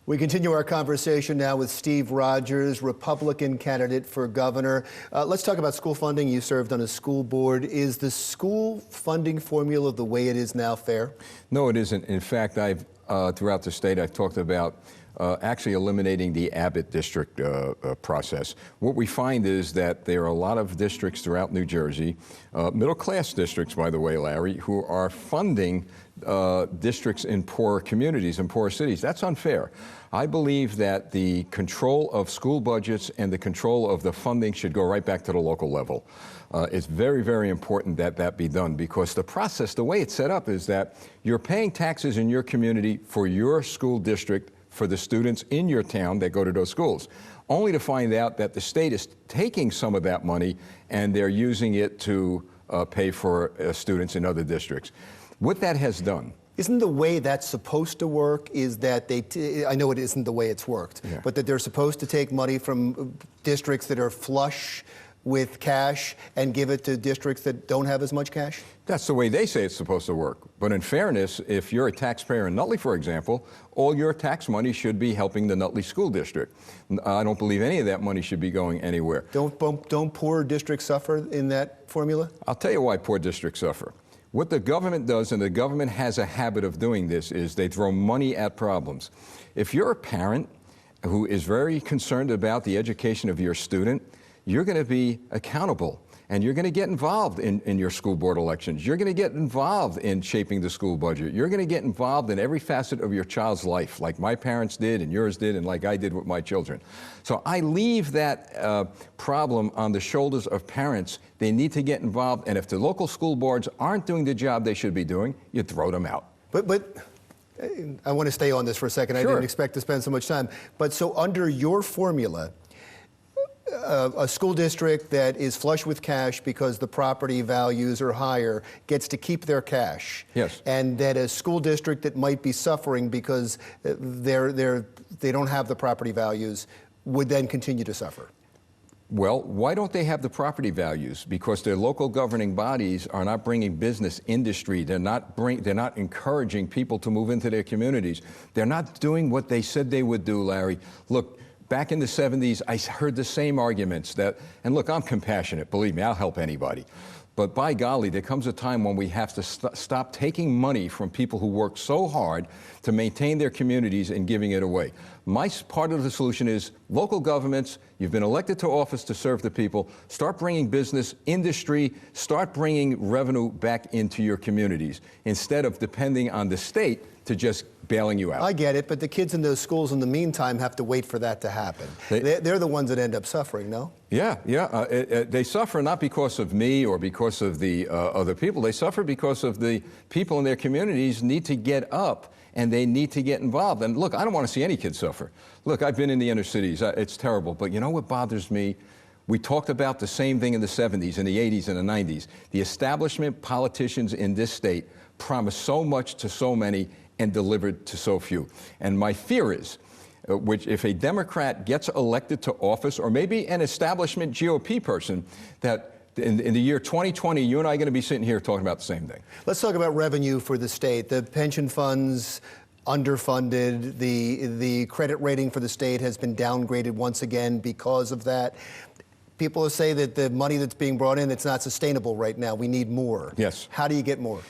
We continue our conversation now with Steve Rogers, Republican candidate for governor. Let's talk about school funding. You served on a school board. Is the school funding formula the way it is now fair? No, it isn't. In fact, throughout the state, I've talked about actually eliminating the Abbott district process. What we find is that there are a lot of districts throughout New Jersey, middle-class districts, by the way, Larry, who are funding districts in poor communities and poor cities. That's unfair. I believe that the control of school budgets and the control of the funding should go right back to the local level. It's very, very important that that be done, because the process, the way it's set up, is that you're paying taxes in your community for your school district, for the students in your town that go to those schools, only to find out that the state is taking some of that money and they're using it to pay for students in other districts. What that has done. Isn't the way that's supposed to work is that I know it isn't the way it's worked, but that they're supposed to take money from districts that are flush with cash and give it to districts that don't have as much cash? That's the way they say it's supposed to work. But in fairness, if you're a taxpayer in Nutley, for example, all your tax money should be helping the Nutley School District. I don't believe any of that money should be going anywhere. Don't poor districts suffer in that formula? I'll tell you why poor districts suffer. What the government does, and the government has a habit of doing this, is they throw money at problems. If you're a parent who is very concerned about the education of your student, you're going to be accountable, and you're going to get involved in your school board elections. You're going to get involved in shaping the school budget. You're going to get involved in every facet of your child's life, like my parents did and yours did and like I did with my children. So I leave that problem on the shoulders of parents. They need to get involved, and if the local school boards aren't doing the job they should be doing, you throw them out. But I want to stay on this for a second. Sure. I didn't expect to spend so much time. But so under your formula, a school district that is flush with cash because the property values are higher gets to keep their cash. Yes. And that a school district that might be suffering because they don't have the property values would then continue to suffer. Well, why don't they have the property values? Because their local governing bodies are not bringing business, industry. They're not encouraging people to move into their communities. They're not doing what they said they would do, Larry. Look, back in the 70s, I heard the same arguments and look, I'm compassionate, believe me, I'll help anybody. But by golly, there comes a time when we have to stop taking money from people who work so hard to maintain their communities and giving it away. My part of the solution is local governments, you've been elected to office to serve the people, start bringing business, industry, start bringing revenue back into your communities instead of depending on the state to just bailing you out. I get it, but the kids in those schools in the meantime have to wait for that to happen. They're the ones that end up suffering, no? Yeah. They suffer not because of me or because of the other people. They suffer because of the people in their communities need to get up and they need to get involved. And look, I don't want to see any kid suffer. Look, I've been in the inner cities. It's terrible. But you know what bothers me? We talked about the same thing in the 70s, in the 80s, and the 90s. The establishment politicians in this state promised so much to so many and delivered to so few. And my fear is, which if a Democrat gets elected to office, or maybe an establishment GOP person, that in the year 2020, you and I are going to be sitting here talking about the same thing. Let's talk about revenue for the state. The pension funds underfunded. The credit rating for the state has been downgraded once again because of that. People say that the money that's being brought in, it's not sustainable right now. We need more. Yes. How do you get more?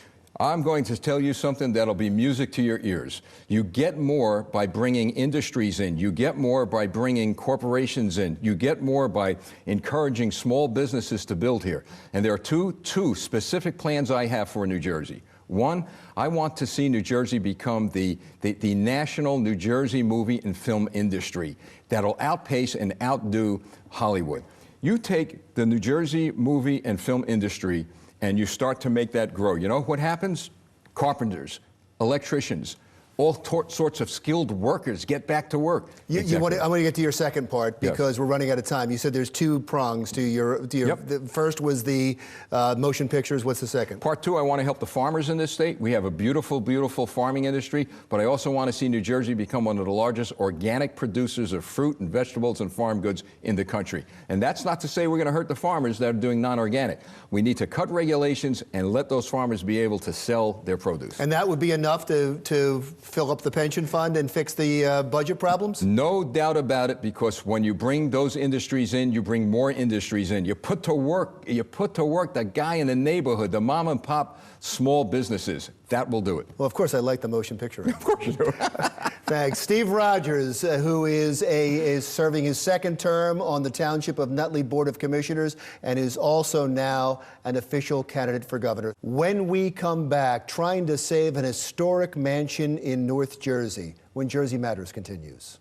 I'm going to tell you something that'll be music to your ears. You get more by bringing industries in. You get more by bringing corporations in. You get more by encouraging small businesses to build here. And there are two specific plans I have for New Jersey. One, I want to see New Jersey become the national New Jersey movie and film industry that'll outpace and outdo Hollywood. You take the New Jersey movie and film industry and you start to make that grow. You know what happens? Carpenters, electricians, all sorts of skilled workers get back to work. I want to get to your second part because we're running out of time. You said there's two prongs to your the first was the motion pictures. What's the second? Part two, I want to help the farmers in this state. We have a beautiful, beautiful farming industry, but I also want to see New Jersey become one of the largest organic producers of fruit and vegetables and farm goods in the country. And that's not to say we're going to hurt the farmers that are doing non-organic. We need to cut regulations and let those farmers be able to sell their produce. And that would be enough to Fill up the pension fund and fix the budget problems? No doubt about it, because when you bring those industries in, you bring more industries in. You put to work the guy in the neighborhood, the mom and pop small businesses. That will do it. Well, of course, I like the motion picture. Of course you do. Thanks. Steve Rogers, who is serving his second term on the Township of Nutley Board of Commissioners and is also now an official candidate for governor. When we come back, trying to save an historic mansion in North Jersey, when Jersey Matters continues.